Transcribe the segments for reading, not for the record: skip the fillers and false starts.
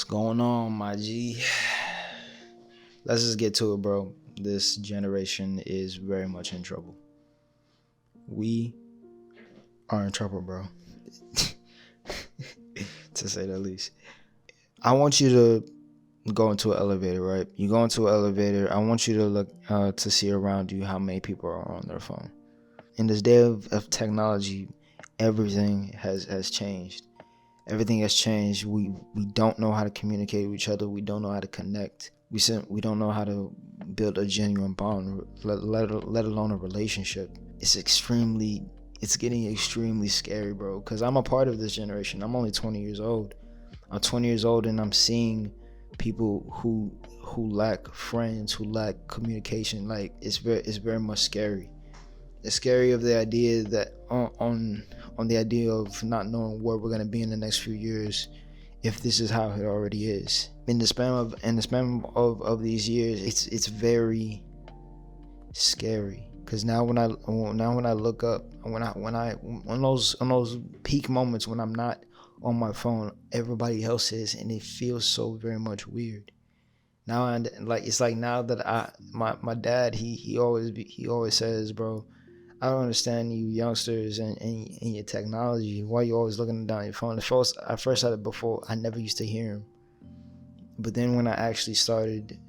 What's going on, my G? Let's just get to it, bro. This generation is very much in trouble. We are in trouble, bro. To say the least. I want you to go into an elevator, right? You go into an elevator. I want you to look to see around you how many people are on their phone. In this day of technology, everything has changed. Everything has changed. We don't know how to communicate with each other. We don't know how to connect. We don't know how to build a genuine bond, let alone a relationship. It's getting extremely scary, bro. Because I'm a part of this generation. I'm only 20 years old. I'm 20 years old, and I'm seeing people who lack friends, who lack communication. Like it's very much scary. It's scary of the idea that on the idea of not knowing where we're gonna be in the next few years, if this is how it already is. In the span of these years, it's very scary. Cause now when I look up, on those peak moments when I'm not on my phone, everybody else is, and it feels so very much weird. Now it's like now that my dad he always says, bro, I don't understand you youngsters and your technology. Why you always looking down your phone? I first said it before. I never used to hear him. But then when I actually started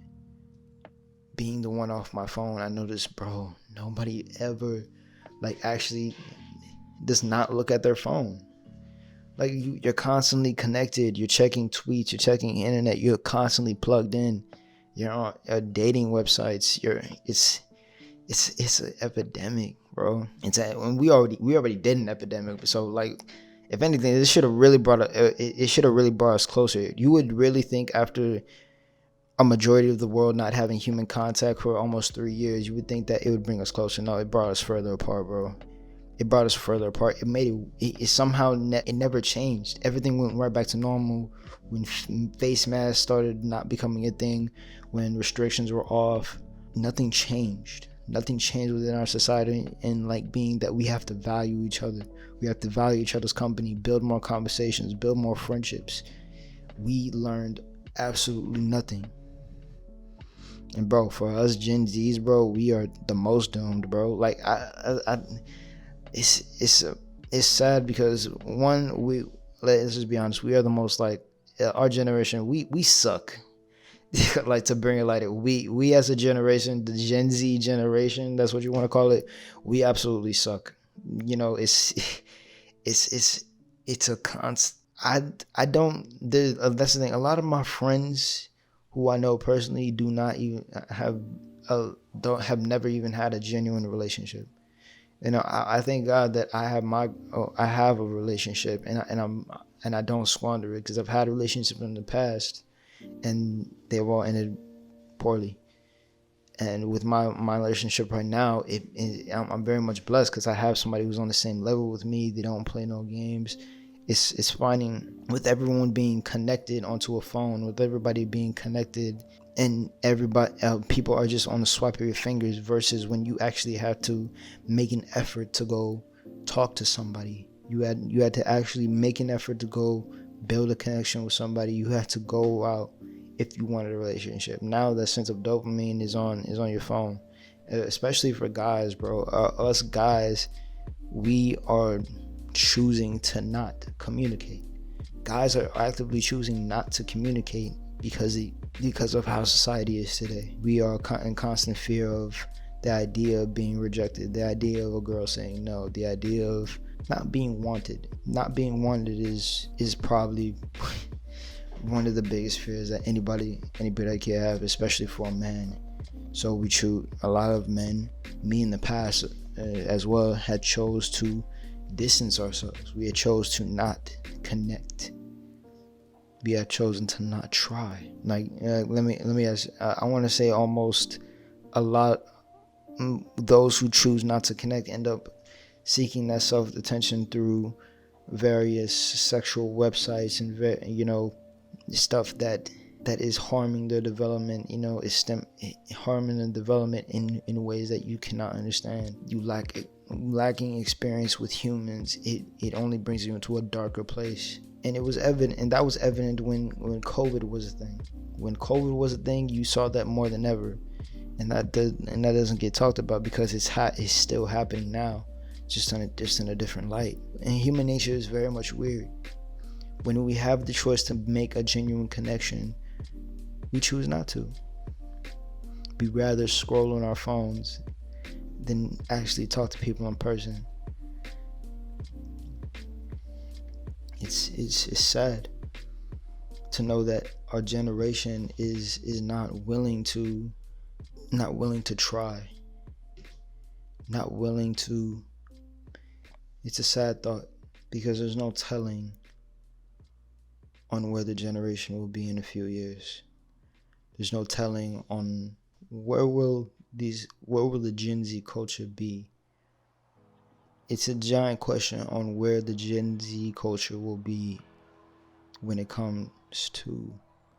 being the one off my phone, I noticed, bro, nobody ever actually does not look at their phone. Like you're constantly connected. You're checking tweets. You're checking internet. You're constantly plugged in. You're on dating websites. It's an epidemic, bro. We already did an epidemic. So like, if anything, this should have really brought us closer. You would really think after a majority of the world not having human contact for almost 3 years, you would think that it would bring us closer. No, it brought us further apart, bro. It brought us further apart. It somehow it never changed. Everything went right back to normal when face masks started not becoming a thing, when restrictions were off. Nothing changed within our society, and like being that we have to value each other. We have to value each other's company, build more conversations, build more friendships. We learned absolutely nothing. And bro, for us Gen Zs, bro, we are the most doomed, bro. Like it's sad because let's just be honest, we are the most our generation, we suck. Like, to bring it like it, we as a generation, the Gen Z generation, that's what you want to call it, we absolutely suck. You know, it's a constant. That's the thing. A lot of my friends who I know personally do not even have never even had a genuine relationship. You know, I thank God that I have a relationship, and I don't squander it, because I've had relationships in the past and they've all ended poorly. And with my relationship right now, I'm very much blessed because I have somebody who's on the same level with me. They don't play no games. It's finding, with everyone being connected onto a phone, with everybody being connected, and people are just on the swipe of your fingers, versus when you actually have to make an effort to go talk to somebody. You had to actually make an effort to go build a connection with somebody. You had to go out if you wanted a relationship. Now that sense of dopamine is on your phone, especially for guys, bro. Us guys, we are choosing to not communicate. Guys are actively choosing not to communicate because of how society is today. We are in constant fear of the idea of being rejected, the idea of a girl saying no, the idea of not being wanted. Not being wanted is probably one of the biggest fears that anybody can have, especially for a man. So a lot of men, me in the past as well, had chose to distance ourselves. We had chose to not connect. We had chosen to not try. Like, let me ask. I want to say almost a lot. Those who choose not to connect end up seeking that self-attention through various sexual websites and stuff that is harming their development. Harming the development in ways that you cannot understand. You lacking experience with humans. It only brings you into a darker place. And it was evident, and that was evident when COVID was a thing. When COVID was a thing, you saw that more than ever, and that doesn't get talked about because it's still happening now, just in a different light. And human nature is very much weird. When we have the choice to make a genuine connection, we choose not to. We rather scroll on our phones than actually talk to people in person. It's sad to know that our generation is not willing to try, not willing to. It's a sad thought because there's no telling on where the generation will be in a few years. There's no telling on where will the Gen Z culture be. It's a giant question on where the Gen Z culture will be when it comes to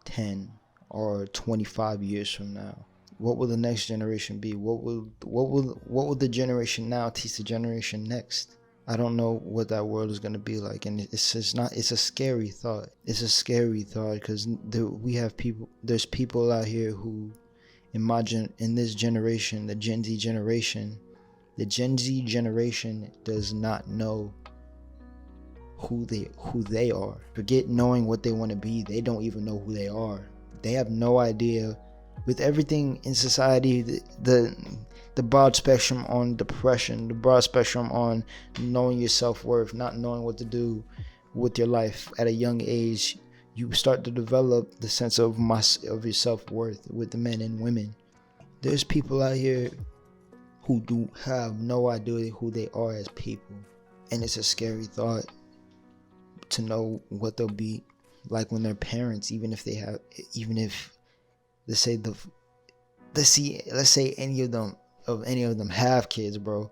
10 or 25 years from now. What will the next generation be? What will the generation now teach the generation next? I don't know what that world is going to be like, and it's a scary thought. It's a scary thought because there's people out here who in this generation, the Gen Z generation, does not know who they are. Forget knowing what they want to be. They don't even know who they are. They have no idea. With everything in society, the broad spectrum on depression, the broad spectrum on knowing your self-worth, not knowing what to do with your life at a young age, you start to develop the sense of your self-worth with the men and women. There's people out here who do have no idea who they are as people, and it's a scary thought to know what they'll be like when they're parents, even if let's say any of them have kids, bro.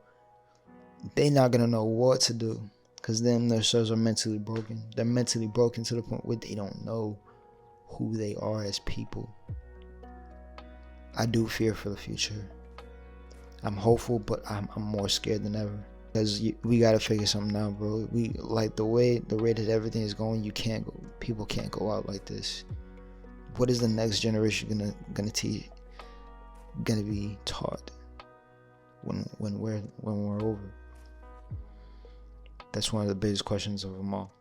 They're not gonna know what to do because then their souls are mentally broken. They're mentally broken to the point where they don't know who they are as people. I do fear for the future. I'm hopeful, but I'm more scared than ever because we gotta figure something out, bro. We like the rate that everything is going. People can't go out like this. What is the next generation gonna be taught when we're over? That's one of the biggest questions of them all.